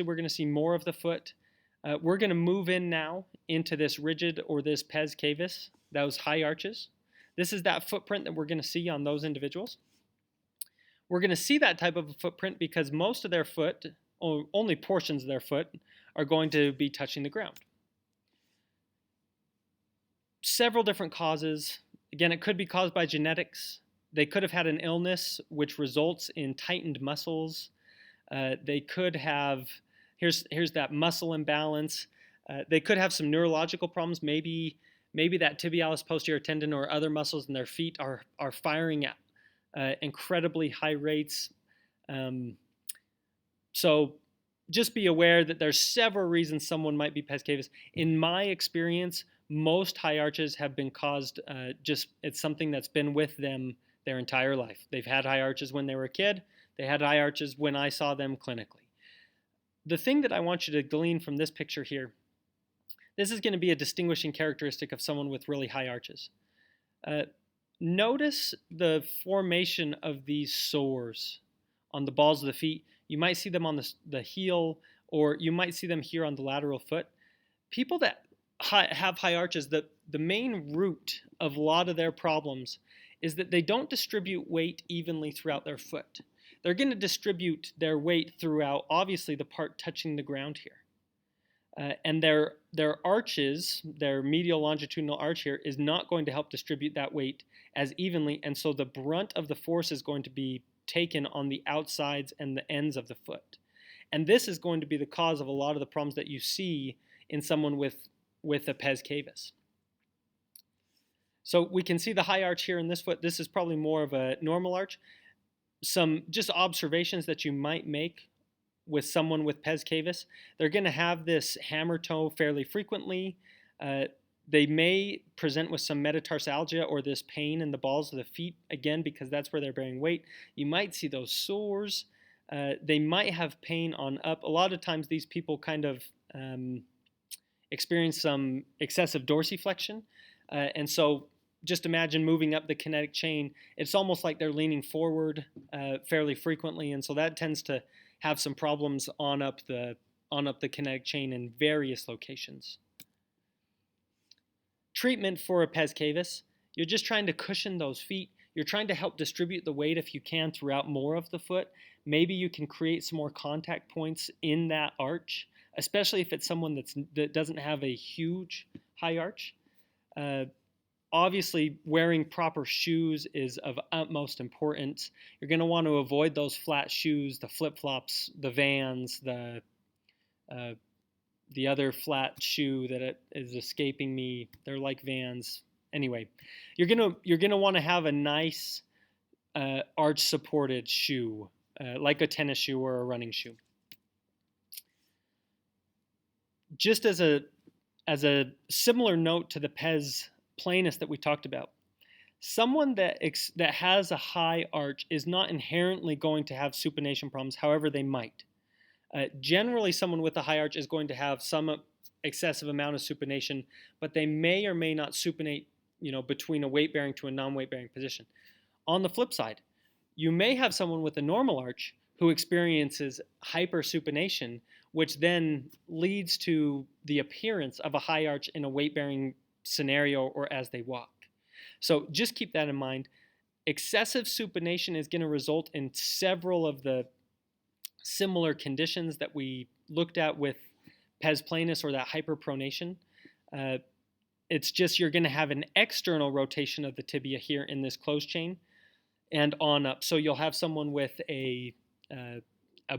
we're going to see more of the foot. We're going to move in now into this rigid or this pes cavus, those high arches. This is that footprint that we're going to see on those individuals. We're going to see that type of a footprint because most of their foot, or only portions of their foot, are going to be touching the ground. Several different causes. Again, it could be caused by genetics. They could have had an illness which results in tightened muscles. They could have, here's that muscle imbalance. They could have some neurological problems. Maybe that tibialis posterior tendon or other muscles in their feet are firing at incredibly high rates. So just be aware that there's several reasons someone might be pes cavus. In my experience, most high arches have been caused, it's something that's been with them their entire life. They've had high arches when they were a kid. They had high arches when I saw them clinically. The thing that I want you to glean from this picture here, this is going to be a distinguishing characteristic of someone with really high arches. Notice the formation of these sores on the balls of the feet. You might see them on the heel, or you might see them here on the lateral foot. People that have high arches, the main root of a lot of their problems is that they don't distribute weight evenly throughout their foot. They're going to distribute their weight throughout, obviously, the part touching the ground here. And their arches, their medial longitudinal arch here, is not going to help distribute that weight as evenly, and so the brunt of the force is going to be taken on the outsides and the ends of the foot. And this is going to be the cause of a lot of the problems that you see in someone with a pes cavus. So we can see the high arch here in this foot. This is probably more of a normal arch. Some just observations that you might make with someone with pes cavus. They're going to have this hammer toe fairly frequently. They may present with some metatarsalgia or this pain in the balls of the feet, again, because that's where they're bearing weight. You might see those sores. They might have pain on up. A lot of times these people kind of experience some excessive dorsiflexion. And so just imagine moving up the kinetic chain. It's almost like they're leaning forward fairly frequently, and so that tends to have some problems on up the kinetic chain in various locations. Treatment for a pes cavus, you're just trying to cushion those feet. You're trying to help distribute the weight if you can throughout more of the foot. Maybe you can create some more contact points in that arch, especially if it's someone that doesn't have a huge high arch. Obviously, wearing proper shoes is of utmost importance. You're going to want to avoid those flat shoes, the flip-flops, the Vans, the other flat shoe that is escaping me. They're like Vans. Anyway, you're gonna want to have a nice arch-supported shoe, like a tennis shoe or a running shoe. Just as a similar note to the pes planus that we talked about, someone that has a high arch is not inherently going to have supination problems, however they might. Generally, someone with a high arch is going to have some excessive amount of supination, but they may or may not supinate, between a weight-bearing to a non-weight-bearing position. On the flip side, you may have someone with a normal arch who experiences hypersupination, which then leads to the appearance of a high arch in a weight-bearing scenario or as they walk. So just keep that in mind. Excessive supination is going to result in several of the similar conditions that we looked at with pes planus or that hyperpronation. It's just you're going to have an external rotation of the tibia here in this closed chain and on up. So you'll have someone with a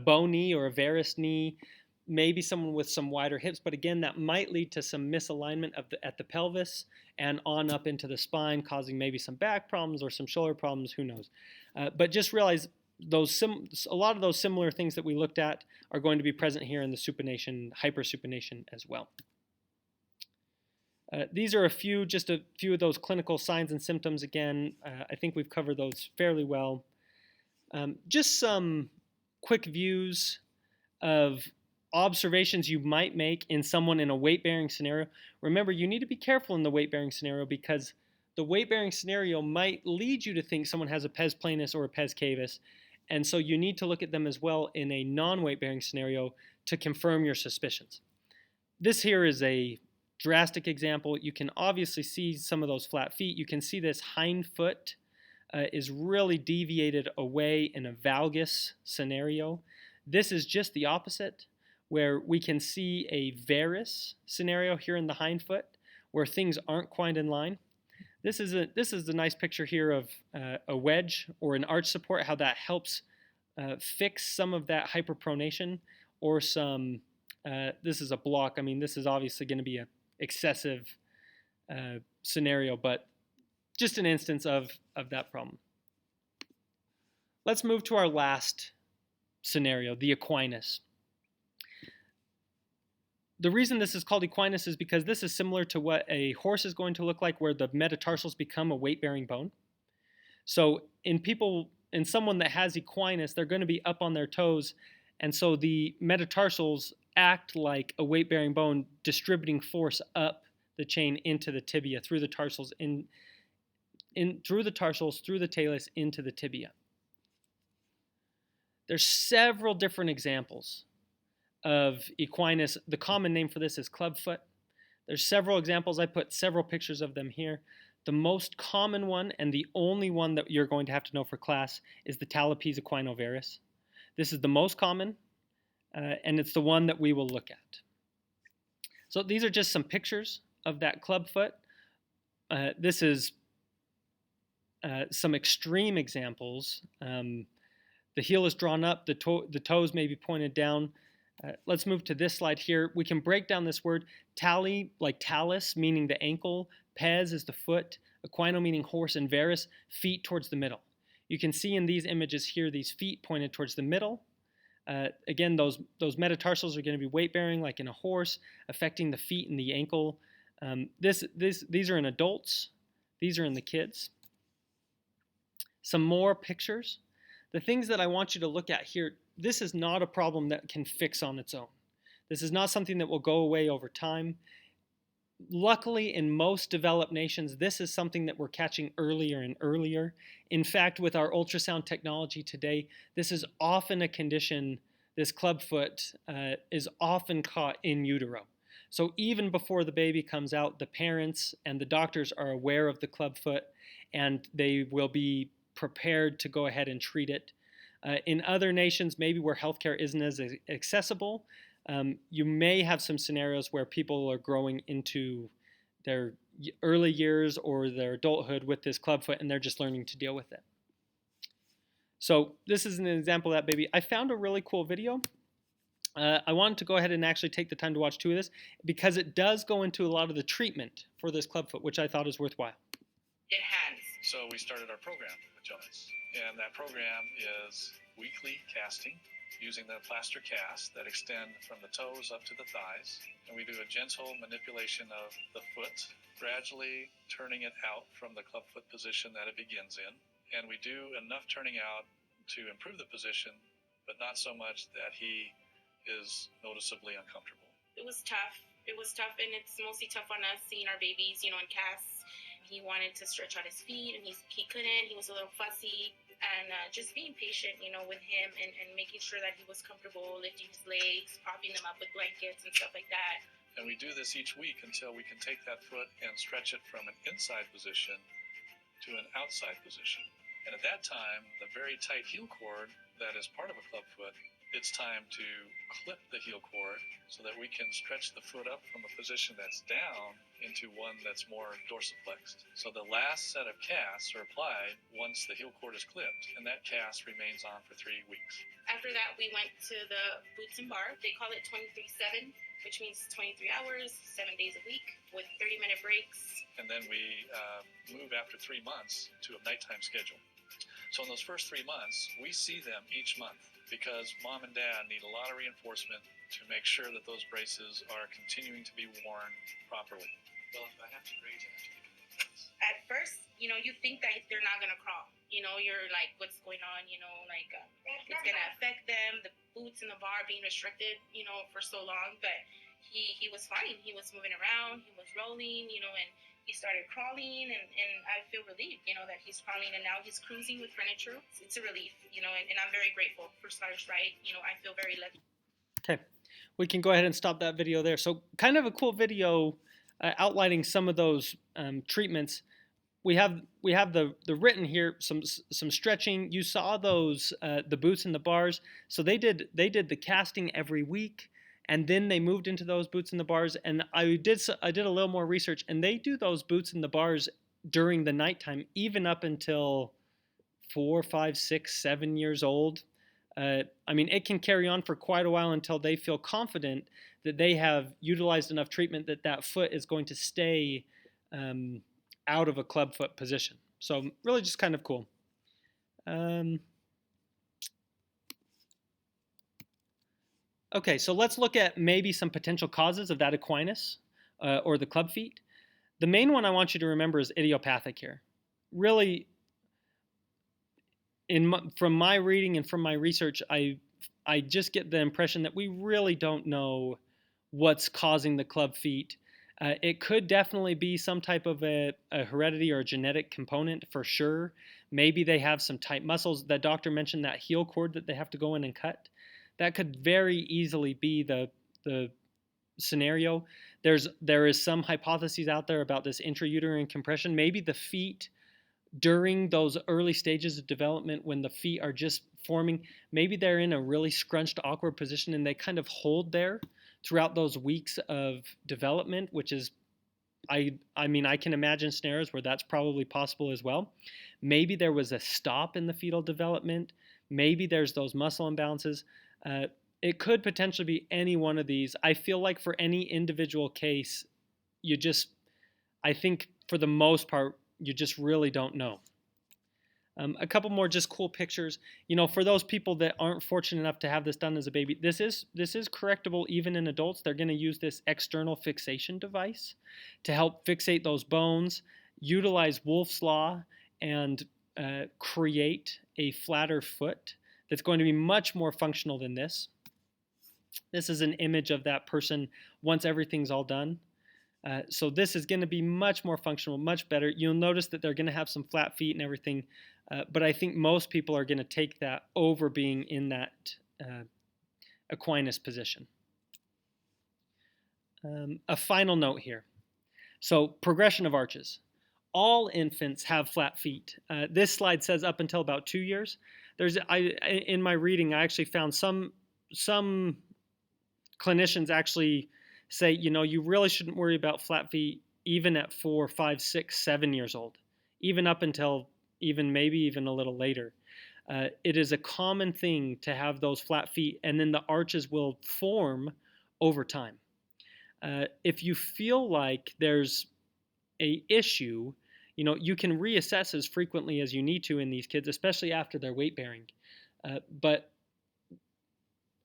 bow knee or a varus knee, maybe someone with some wider hips, but again, that might lead to some misalignment at the pelvis and on up into the spine, causing maybe some back problems or some shoulder problems, who knows. But just realize a lot of those similar things that we looked at are going to be present here in the supination, hypersupination as well. These are just a few of those clinical signs and symptoms. Again, I think we've covered those fairly well. Just some quick views of observations you might make in someone in a weight-bearing scenario. Remember, you need to be careful in the weight-bearing scenario because the weight-bearing scenario might lead you to think someone has a pes planus or a pes cavus, And so you need to look at them as well in a non-weight bearing scenario to confirm your suspicions. This here is a drastic example. You can obviously see some of those flat feet. You can see this hind foot is really deviated away in a valgus scenario. This is just the opposite, where we can see a varus scenario here in the hind foot, where things aren't quite in line. This is a nice picture here of a wedge or an arch support, how that helps fix some of that hyperpronation or some, this is a block. I mean, this is obviously going to be an excessive scenario, but just an instance of that problem. Let's move to our last scenario, the equinus. The reason this is called equinus is because this is similar to what a horse is going to look like, where the metatarsals become a weight-bearing bone. So in someone that has equinus, they're going to be up on their toes, and so the metatarsals act like a weight-bearing bone, distributing force up the chain into the tibia through the tarsals, through the tarsals, through the talus, into the tibia. There's several different examples of equinus. The common name for this is clubfoot. There's several examples. I put several pictures of them here. The most common one, and the only one that you're going to have to know for class, is the talipes equinovarus. This is the most common, and it's the one that we will look at. So these are just some pictures of that clubfoot. This is some extreme examples. The heel is drawn up, the toes may be pointed down. Let's move to this slide here. We can break down this word. Tali, like talus, meaning the ankle. Pes is the foot. Equino, meaning horse. And varus, feet towards the middle. You can see in these images here, these feet pointed towards the middle. Again, those metatarsals are going to be weight-bearing, like in a horse, affecting the feet and the ankle. These are in adults. These are in the kids. Some more pictures. The things that I want you to look at here, this is not a problem that can fix on its own. This is not something that will go away over time. Luckily, in most developed nations, this is something that we're catching earlier and earlier. In fact, with our ultrasound technology today, this is often a condition, this clubfoot is often caught in utero. So even before the baby comes out, the parents and the doctors are aware of the clubfoot, and they will be prepared to go ahead and treat it. In other nations, maybe where healthcare isn't as accessible, you may have some scenarios where people are growing into their early years or their adulthood with this clubfoot, and they're just learning to deal with it. So this is an example of that baby. I found a really cool video. I wanted to go ahead and actually take the time to watch 2 of this because it does go into a lot of the treatment for this clubfoot, which I thought is worthwhile. It has. So we started our program with Jonas, and that program is weekly casting using the plaster casts that extend from the toes up to the thighs, and we do a gentle manipulation of the foot, gradually turning it out from the clubfoot position that it begins in, and we do enough turning out to improve the position, but not so much that he is noticeably uncomfortable. It was tough. It was tough, and it's mostly tough on us seeing our babies, in casts. He wanted to stretch out his feet, and he couldn't. He was a little fussy. And just being patient, with him and making sure that he was comfortable lifting his legs, propping them up with blankets and stuff like that. And we do this each week until we can take that foot and stretch it from an inside position to an outside position. And at that time, the very tight heel cord that is part of a clubfoot, it's time to clip the heel cord so that we can stretch the foot up from a position that's down into one that's more dorsiflexed. So the last set of casts are applied once the heel cord is clipped, and that cast remains on for 3 weeks. After that, we went to the boots and bar. They call it 23/7, which means 23 hours, 7 days a week, with 30-minute breaks. And then we move after 3 months to a nighttime schedule. So in those first 3 months, we see them each month because mom and dad need a lot of reinforcement to make sure that those braces are continuing to be worn properly. Well, if I have to grade you, at first, you think that they're not going to crawl. You're like, what's going on? It's going to affect them, the boots and the bar being restricted, for so long. But he was fine. He was moving around. He was rolling, and he started crawling, and I feel relieved, that he's crawling, and now he's cruising with furniture. It's a relief, and I'm very grateful for Scottish Rite. I feel very lucky. Okay, we can go ahead and stop that video there. So kind of a cool video outlining some of those treatments. We have the written here, some stretching. You saw those the boots and the bars. So they did the casting every week, and then they moved into those boots and the bars. And I did a little more research, and they do those boots and the bars during the nighttime, even up until 4, 5, 6, 7 years old. I mean, it can carry on for quite a while until they feel confident that they have utilized enough treatment that that foot is going to stay out of a club foot position. So really just kind of cool. Okay, so let's look at maybe some potential causes of that equinus or the club feet. The main one I want you to remember is idiopathic here. Really, from my reading and from my research, I just get the impression that we really don't know what's causing the club feet. It could definitely be some type of a heredity or a genetic component for sure. Maybe they have some tight muscles. The doctor mentioned that heel cord that they have to go in and cut. That could very easily be the scenario. There is some hypotheses out there about this intrauterine compression. Maybe the feet during those early stages of development when the feet are just forming, maybe they're in a really scrunched, awkward position and they kind of hold there throughout those weeks of development, which is, I mean, I can imagine scenarios where that's probably possible as well. Maybe there was a stop in the fetal development. Maybe there's those muscle imbalances. It could potentially be any one of these. I feel like for any individual case, I think for the most part, you just really don't know. A couple more just cool pictures. For those people that aren't fortunate enough to have this done as a baby, this is correctable even in adults. They're going to use this external fixation device to help fixate those bones, utilize Wolff's Law, and create a flatter foot that's going to be much more functional than this. This is an image of that person once everything's all done. So this is going to be much more functional, much better. You'll notice that they're going to have some flat feet and everything, but I think most people are going to take that over being in that equinus position. A final note here. So progression of arches. All infants have flat feet. This slide says up until about 2 years. In my reading, I actually found some clinicians actually say, you really shouldn't worry about flat feet even at 4, 5, 6, 7 years old, even up until maybe even a little later. It is a common thing to have those flat feet, and then the arches will form over time. If you feel like there's a issue, you can reassess as frequently as you need to in these kids, especially after their weight bearing. But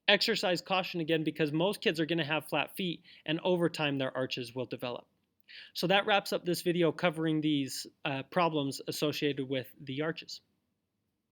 exercise caution again, because most kids are going to have flat feet, and over time their arches will develop. So that wraps up this video covering these problems associated with the arches.